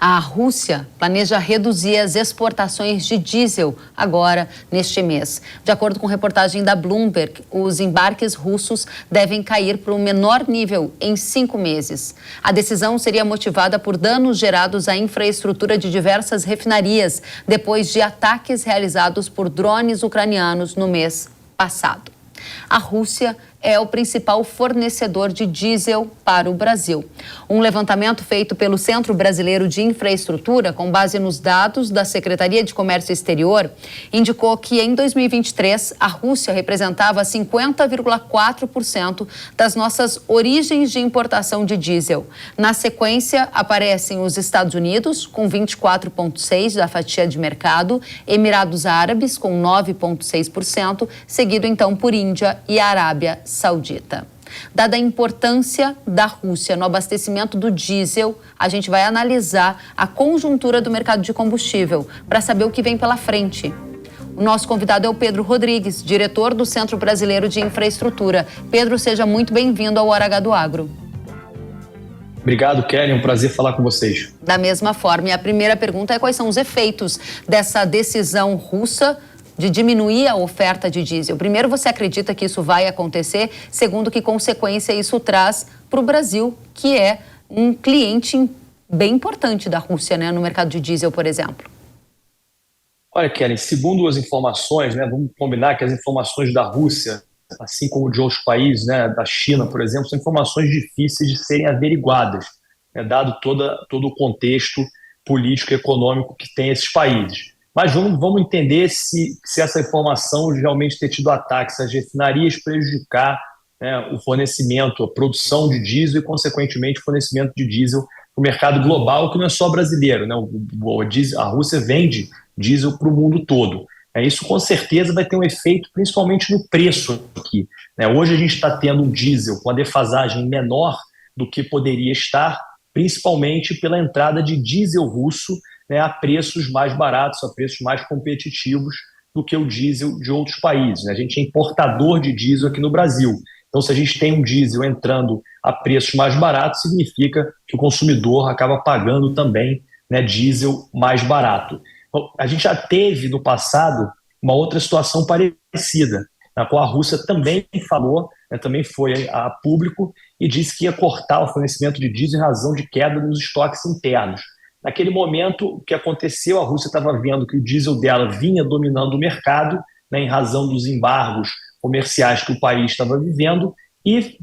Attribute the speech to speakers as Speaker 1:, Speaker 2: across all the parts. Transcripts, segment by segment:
Speaker 1: A Rússia planeja reduzir as exportações de diesel agora, neste mês. De acordo com reportagem da Bloomberg, os embarques russos devem cair para o menor nível em 5 meses. A decisão seria motivada por danos gerados à infraestrutura de diversas refinarias, depois de ataques realizados por drones ucranianos no mês passado. A Rússia é o principal fornecedor de diesel para o Brasil. Um levantamento feito pelo Centro Brasileiro de Infraestrutura, com base nos dados da Secretaria de Comércio Exterior, indicou que em 2023 a Rússia representava 50,4% das nossas origens de importação de diesel. Na sequência, aparecem os Estados Unidos, com 24,6% da fatia de mercado, Emirados Árabes, com 9,6%, seguido então por Índia e Arábia Saudita. Dada a importância da Rússia no abastecimento do diesel, a gente vai analisar a conjuntura do mercado de combustível para saber o que vem pela frente. O nosso convidado é o Pedro Rodrigues, diretor do Centro Brasileiro de Infraestrutura. Pedro, seja muito bem-vindo ao Hora H do Agro.
Speaker 2: Obrigado, Kelly. É um prazer falar com vocês.
Speaker 1: Da mesma forma, e a primeira pergunta é quais são os efeitos dessa decisão russa de diminuir a oferta de diesel. Primeiro, você acredita que isso vai acontecer? Segundo, que consequência isso traz para o Brasil, que é um cliente bem importante da Rússia, né, no mercado de diesel, por exemplo?
Speaker 2: Olha, Kelly, segundo as informações, né, vamos combinar que as informações da Rússia, assim como de outros países, né, da China, por exemplo, são informações difíceis de serem averiguadas, né, dado todo o contexto político e econômico que tem esses países. Mas vamos entender se essa informação realmente ter tido ataques às refinarias prejudicar, né, o fornecimento, a produção de diesel e, consequentemente, o fornecimento de diesel para o mercado global, que não é só brasileiro, né? A Rússia vende diesel para o mundo todo. Isso, com certeza, vai ter um efeito principalmente no preço aqui, né? Hoje a gente está tendo um diesel com a defasagem menor do que poderia estar, principalmente pela entrada de diesel russo, né, a preços mais baratos, a preços mais competitivos do que o diesel de outros países, né? A gente é importador de diesel aqui no Brasil. Então, se a gente tem um diesel entrando a preços mais baratos, significa que o consumidor acaba pagando também, né, diesel mais barato. Então, a gente já teve no passado uma outra situação parecida, na qual a Rússia também falou, né, também foi a público e disse que ia cortar o fornecimento de diesel em razão de queda nos estoques internos. Naquele momento, o que aconteceu, a Rússia estava vendo que o diesel dela vinha dominando o mercado, né, em razão dos embargos comerciais que o país estava vivendo, e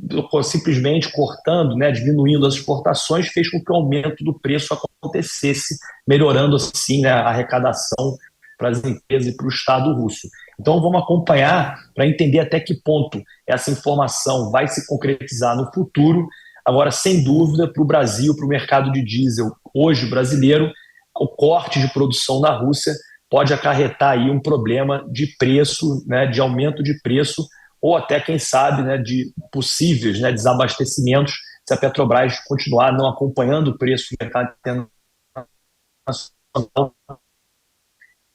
Speaker 2: simplesmente cortando, né, diminuindo as exportações, fez com que o aumento do preço acontecesse, melhorando assim, né, a arrecadação para as empresas e para o Estado russo. Então vamos acompanhar para entender até que ponto essa informação vai se concretizar no futuro. Agora, sem dúvida, para o Brasil, para o mercado de diesel hoje brasileiro, o corte de produção na Rússia pode acarretar aí um problema de preço, né, de aumento de preço, ou até, quem sabe, né, de possíveis, né, desabastecimentos, se a Petrobras continuar não acompanhando o preço do mercado internacional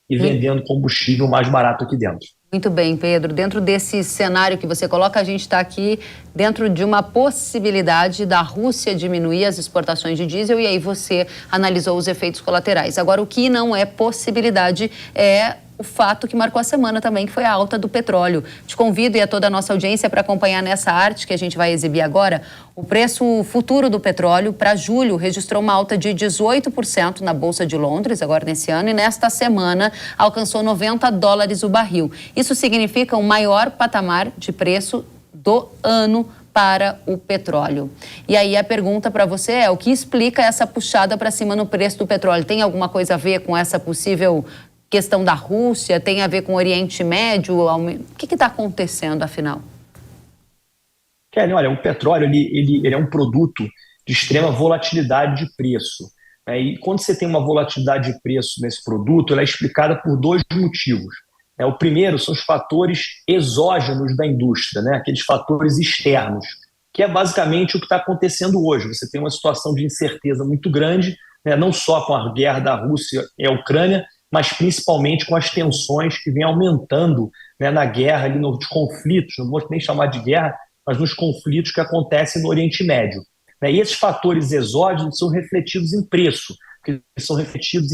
Speaker 2: e vendendo combustível mais barato aqui dentro.
Speaker 1: Muito bem, Pedro. Dentro desse cenário que você coloca, a gente está aqui dentro de uma possibilidade da Rússia diminuir as exportações de diesel, e aí você analisou os efeitos colaterais. Agora, o que não é possibilidade é o fato que marcou a semana também, que foi a alta do petróleo. Te convido e a toda a nossa audiência para acompanhar nessa arte que a gente vai exibir agora. O preço futuro do petróleo para julho registrou uma alta de 18% na Bolsa de Londres, agora nesse ano, e nesta semana alcançou $90 o barril. Isso significa um maior patamar de preço do ano para o petróleo. E aí a pergunta para você é: o que explica essa puxada para cima no preço do petróleo? Tem alguma coisa a ver com essa possível questão da Rússia? Tem a ver com o Oriente Médio? O que está acontecendo, afinal?
Speaker 2: Kelly, olha, o petróleo ele é um produto de extrema volatilidade de preço, né? E quando você tem uma volatilidade de preço nesse produto, ela é explicada por dois motivos. O primeiro são os fatores exógenos da indústria, né? Aqueles fatores externos, que é basicamente o que está acontecendo hoje. Você tem uma situação de incerteza muito grande, né? Não só com a guerra da Rússia e a Ucrânia, mas principalmente com as tensões que vêm aumentando, né, na guerra, ali nos conflitos, não vou nem chamar de guerra, mas nos conflitos que acontecem no Oriente Médio. E esses fatores exógenos são refletidos em preço. porque são refletidos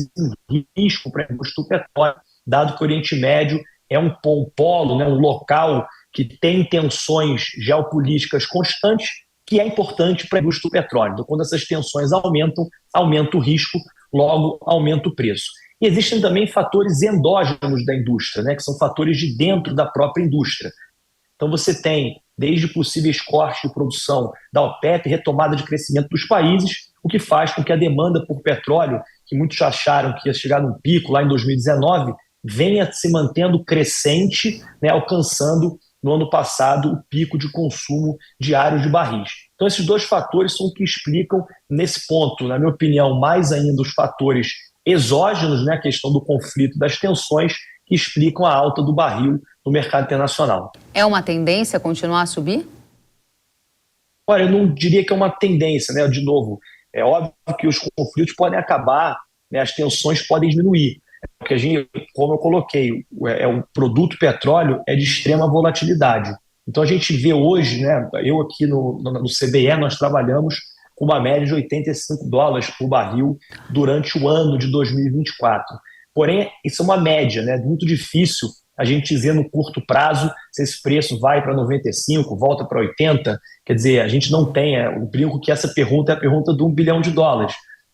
Speaker 2: em risco para a indústria do petróleo, dado que o Oriente Médio é um polo, né, um local que tem tensões geopolíticas constantes, que é importante para a indústria do petróleo. Então, quando essas tensões aumentam, aumenta o risco, logo aumenta o preço. E existem também fatores endógenos da indústria, né, que são fatores de dentro da própria indústria. Então você tem, desde possíveis cortes de produção da OPEP, retomada de crescimento dos países, o que faz com que a demanda por petróleo, que muitos acharam que ia chegar num pico lá em 2019, venha se mantendo crescente, né, alcançando no ano passado o pico de consumo diário de barris. Então esses dois fatores são o que explicam, nesse ponto, na minha opinião, mais ainda os fatores exógenos, né, a questão do conflito, das tensões, que explicam a alta do barril no mercado internacional.
Speaker 1: É uma tendência continuar a subir?
Speaker 2: Olha, eu não diria que é uma tendência, né? De novo, é óbvio que os conflitos podem acabar, né? As tensões podem diminuir. Porque a gente, como eu coloquei, o produto petróleo é de extrema volatilidade. Então a gente vê hoje, né? Eu aqui no CBE, nós trabalhamos com uma média de $85 por barril durante o ano de 2024. Porém, isso é uma média, né? Muito difícil a gente dizer no curto prazo se esse preço vai para 95, volta para 80. Quer dizer, a gente não tem, eu brinco que essa pergunta é a pergunta de $1 bilhão,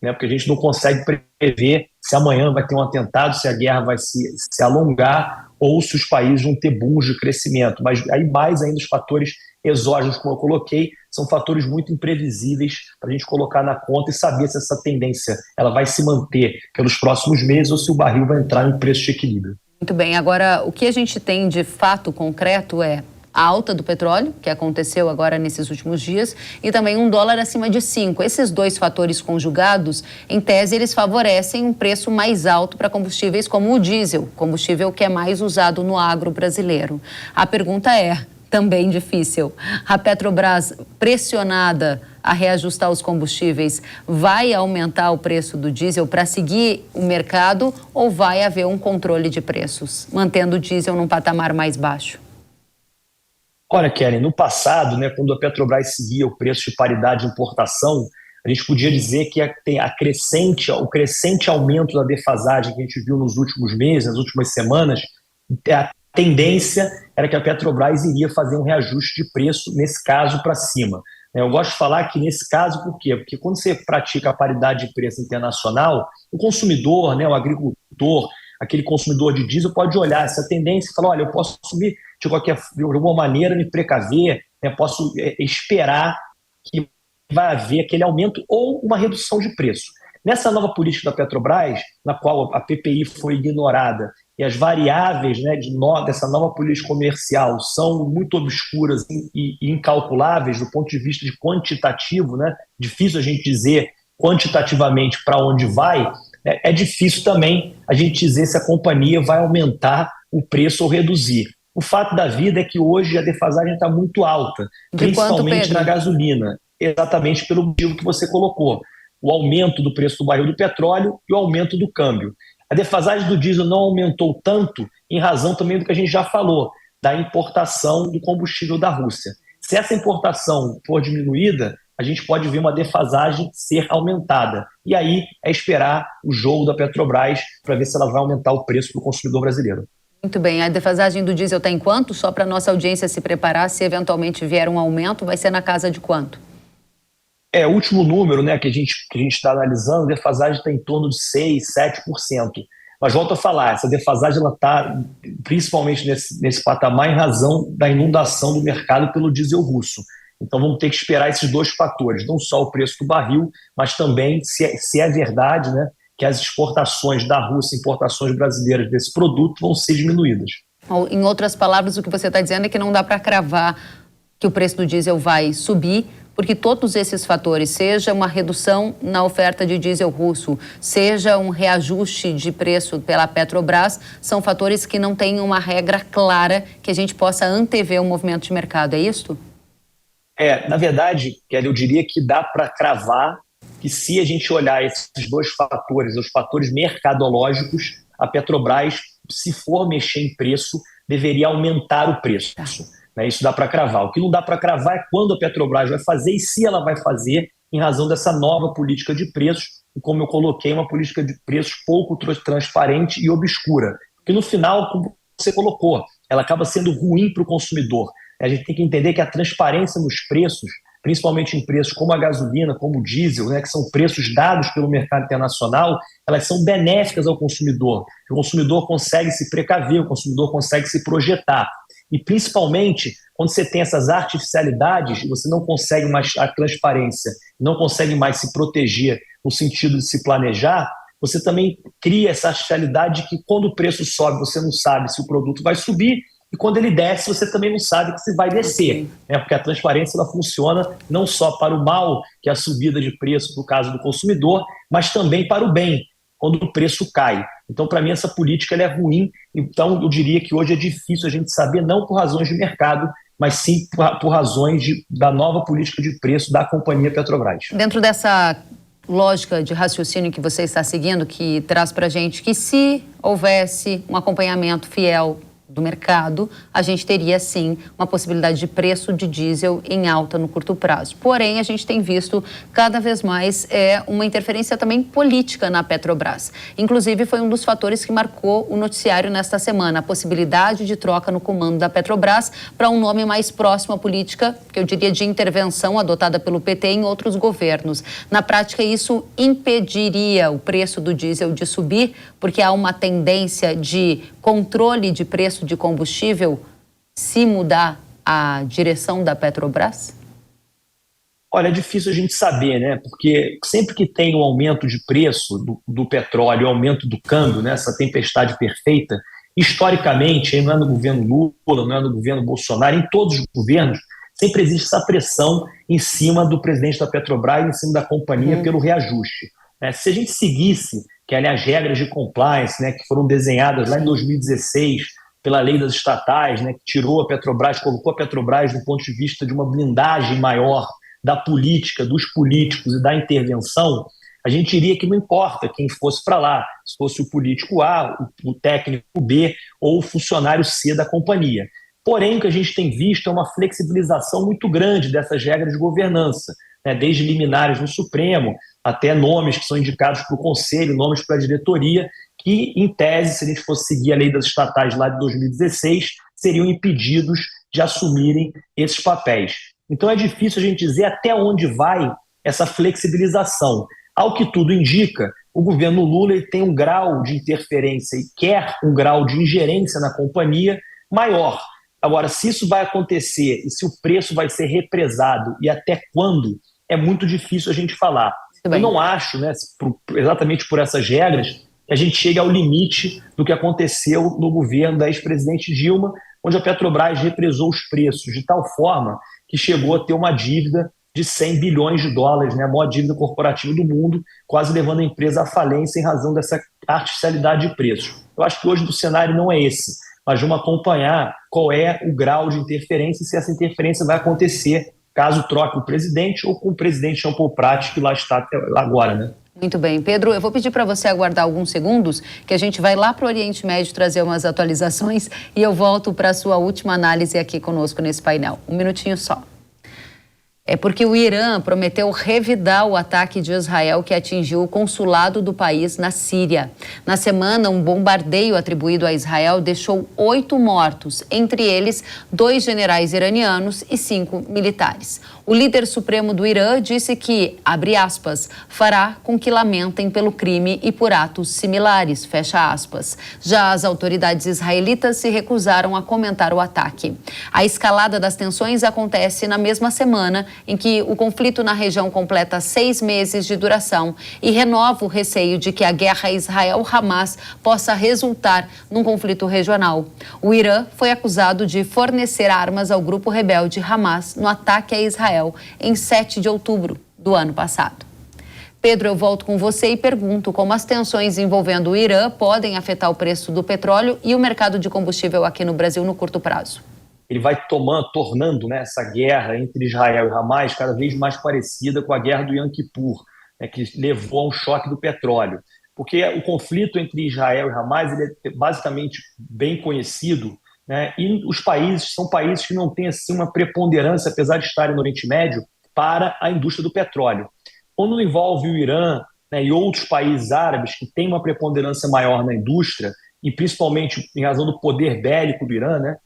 Speaker 2: né? Porque a gente não consegue prever se amanhã vai ter um atentado, se a guerra vai se alongar ou se os países vão ter booms de crescimento. Mas aí mais ainda os fatores exógenos, como eu coloquei, são fatores muito imprevisíveis para a gente colocar na conta e saber se essa tendência ela vai se manter pelos próximos meses ou se o barril vai entrar em preço de equilíbrio.
Speaker 1: Muito bem, agora o que a gente tem de fato concreto é a alta do petróleo, que aconteceu agora nesses últimos dias, e também um dólar acima de 5. Esses dois fatores conjugados, em tese, eles favorecem um preço mais alto para combustíveis como o diesel, combustível que é mais usado no agro brasileiro. A pergunta é, também difícil, a Petrobras, pressionada a reajustar os combustíveis, vai aumentar o preço do diesel para seguir o mercado ou vai haver um controle de preços, mantendo o diesel num patamar mais baixo?
Speaker 2: Olha, Keren, no passado, né, quando a Petrobras seguia o preço de paridade de importação, a gente podia dizer que o crescente aumento da defasagem que a gente viu nos últimos meses, nas últimas semanas, a tendência era que a Petrobras iria fazer um reajuste de preço, nesse caso, para cima. Eu gosto de falar que nesse caso, por quê? Porque quando você pratica a paridade de preço internacional, o consumidor, né, o agricultor, aquele consumidor de diesel pode olhar essa tendência e falar, olha, eu posso subir de alguma maneira, me precaver, né, posso esperar que vai haver aquele aumento ou uma redução de preço. Nessa nova política da Petrobras, na qual a PPI foi ignorada e as variáveis, né, dessa nova política comercial são muito obscuras e incalculáveis do ponto de vista de quantitativo, né, difícil a gente dizer quantitativamente para onde vai, é difícil também a gente dizer se a companhia vai aumentar o preço ou reduzir. O fato da vida é que hoje a defasagem está muito alta, principalmente na gasolina, exatamente pelo motivo que você colocou. O aumento do preço do barril do petróleo e o aumento do câmbio. A defasagem do diesel não aumentou tanto em razão também do que a gente já falou, da importação do combustível da Rússia. Se essa importação for diminuída, a gente pode ver uma defasagem ser aumentada. E aí é esperar o jogo da Petrobras para ver se ela vai aumentar o preço para o consumidor brasileiro.
Speaker 1: Muito bem, a defasagem do diesel está em quanto? Só para a nossa audiência se preparar, se eventualmente vier um aumento, vai ser na casa de quanto?
Speaker 2: O último número, né, que a gente está analisando, a defasagem está em torno de 6%, 7%. Mas volto a falar, essa defasagem está principalmente nesse patamar em razão da inundação do mercado pelo diesel russo. Então vamos ter que esperar esses dois fatores, não só o preço do barril, mas também se é verdade, né, que as exportações da Rússia, importações brasileiras desse produto vão ser diminuídas.
Speaker 1: Em outras palavras, o que você está dizendo é que não dá para cravar que o preço do diesel vai subir, porque todos esses fatores, seja uma redução na oferta de diesel russo, seja um reajuste de preço pela Petrobras, são fatores que não têm uma regra clara que a gente possa antever o movimento de mercado, é isso?
Speaker 2: Na verdade, Kelly, eu diria que dá para cravar que se a gente olhar esses dois fatores, os fatores mercadológicos, a Petrobras, se for mexer em preço, deveria aumentar o preço. Isso dá para cravar. O que não dá para cravar é quando a Petrobras vai fazer e se ela vai fazer em razão dessa nova política de preços, e como eu coloquei, uma política de preços pouco transparente e obscura, que no final, como você colocou, ela acaba sendo ruim para o consumidor. A gente tem que entender que a transparência nos preços, principalmente em preços como a gasolina, como o diesel, né, que são preços dados pelo mercado internacional, elas são benéficas ao consumidor. O consumidor consegue se precaver, o consumidor consegue se projetar. E principalmente, quando você tem essas artificialidades, você não consegue mais a transparência, não consegue mais se proteger no sentido de se planejar, você também cria essa artificialidade que quando o preço sobe, você não sabe se o produto vai subir, e quando ele desce, você também não sabe se vai descer, né? Porque a transparência ela funciona não só para o mal, que é a subida de preço no caso do consumidor, mas também para o bem, quando o preço cai. Então, para mim, essa política ela é ruim. Então, eu diria que hoje é difícil a gente saber, não por razões de mercado, mas sim por razões da nova política de preço da companhia Petrobras.
Speaker 1: Dentro dessa lógica de raciocínio que você está seguindo, que traz para a gente que se houvesse um acompanhamento fiel do mercado, a gente teria sim uma possibilidade de preço de diesel em alta no curto prazo. Porém, a gente tem visto cada vez mais uma interferência também política na Petrobras. Inclusive, foi um dos fatores que marcou o noticiário nesta semana, a possibilidade de troca no comando da Petrobras para um nome mais próximo à política, que eu diria de intervenção adotada pelo PT em outros governos. Na prática, isso impediria o preço do diesel de subir, porque há uma tendência de controle de preço de combustível se mudar a direção da Petrobras?
Speaker 2: Olha, é difícil a gente saber, né? Porque sempre que tem um aumento de preço do petróleo, aumento do câmbio, né? Essa tempestade perfeita, historicamente, não é no governo Lula, não é no governo Bolsonaro, em todos os governos, sempre existe essa pressão em cima do presidente da Petrobras, em cima da companhia, pelo reajuste. Se a gente seguisse que as regras de compliance, né, que foram desenhadas lá em 2016 pela lei das estatais, né, que tirou a Petrobras, colocou a Petrobras do ponto de vista de uma blindagem maior da política, dos políticos e da intervenção, a gente diria que não importa quem fosse para lá, se fosse o político A, o técnico B ou o funcionário C da companhia. Porém, o que a gente tem visto é uma flexibilização muito grande dessas regras de governança, né, desde liminares no Supremo até nomes que são indicados para o Conselho, nomes para a diretoria, que, em tese, se a gente fosse seguir a lei das estatais lá de 2016, seriam impedidos de assumirem esses papéis. Então é difícil a gente dizer até onde vai essa flexibilização. Ao que tudo indica, o governo Lula ele tem um grau de interferência e quer um grau de ingerência na companhia maior. Agora, se isso vai acontecer e se o preço vai ser represado e até quando, é muito difícil a gente falar. Eu não acho, né, exatamente por essas regras, que a gente chegue ao limite do que aconteceu no governo da ex-presidente Dilma, onde a Petrobras represou os preços de tal forma que chegou a ter uma dívida de 100 bilhões de dólares, né, a maior dívida corporativa do mundo, quase levando a empresa à falência em razão dessa artificialidade de preços. Eu acho que hoje o cenário não é esse, mas vamos acompanhar qual é o grau de interferência e se essa interferência vai acontecer caso troque o presidente ou com o presidente Jean Paul Prat, que lá está até agora, né?
Speaker 1: Muito bem. Pedro, eu vou pedir para você aguardar alguns segundos, que a gente vai lá para o Oriente Médio trazer umas atualizações e eu volto para a sua última análise aqui conosco nesse painel. Um minutinho só. É porque o Irã prometeu revidar o ataque de Israel que atingiu o consulado do país na Síria. Na semana, um bombardeio atribuído a Israel deixou 8 mortos, entre eles 2 generais iranianos e 5 militares. O líder supremo do Irã disse que, abre aspas, fará com que lamentem pelo crime e por atos similares, fecha aspas. Já as autoridades israelitas se recusaram a comentar o ataque. A escalada das tensões acontece na mesma semana em que o conflito na região completa 6 meses de duração e renova o receio de que a guerra Israel-Hamas possa resultar num conflito regional. O Irã foi acusado de fornecer armas ao grupo rebelde Hamas no ataque a Israel em 7 de outubro do ano passado. Pedro, eu volto com você e pergunto como as tensões envolvendo o Irã podem afetar o preço do petróleo e o mercado de combustível aqui no Brasil no curto prazo.
Speaker 2: Ele vai tornando, né, essa guerra entre Israel e Hamas cada vez mais parecida com a guerra do Yom Kippur, né, que levou a um choque do petróleo. Porque o conflito entre Israel e Hamas ele é basicamente bem conhecido, né, e os países são países que não têm assim, uma preponderância, apesar de estarem no Oriente Médio, para a indústria do petróleo. Quando envolve o Irã, né, e outros países árabes que têm uma preponderância maior na indústria, e principalmente em razão do poder bélico do Irã, né,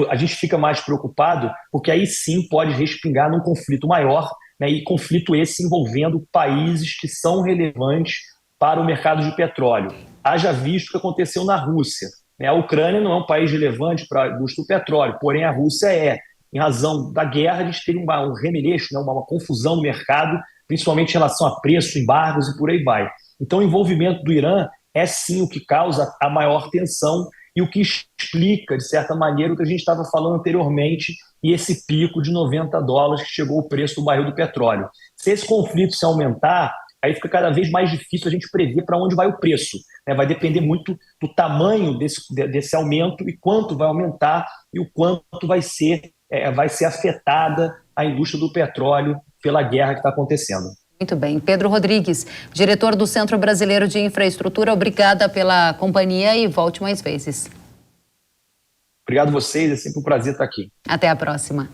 Speaker 2: a gente fica mais preocupado, porque aí sim pode respingar num conflito maior, né, e conflito esse envolvendo países que são relevantes para o mercado de petróleo. Haja visto o que aconteceu na Rússia, né? A Ucrânia não é um país relevante para a indústria do petróleo, porém a Rússia é. Em razão da guerra, a gente teve um remeleixo, né, uma confusão no mercado, principalmente em relação a preço, embargos e por aí vai. Então, o envolvimento do Irã é sim o que causa a maior tensão e o que explica, de certa maneira, o que a gente estava falando anteriormente e esse pico de $90 que chegou o preço do barril do petróleo. Se esse conflito se aumentar, aí fica cada vez mais difícil a gente prever para onde vai o preço, né? Vai depender muito do tamanho desse aumento e quanto vai aumentar e o quanto vai ser afetada a indústria do petróleo pela guerra que está acontecendo.
Speaker 1: Muito bem. Pedro Rodrigues, diretor do Centro Brasileiro de Infraestrutura, obrigada pela companhia e volte mais vezes.
Speaker 2: Obrigado a vocês, é sempre um prazer estar aqui.
Speaker 1: Até a próxima.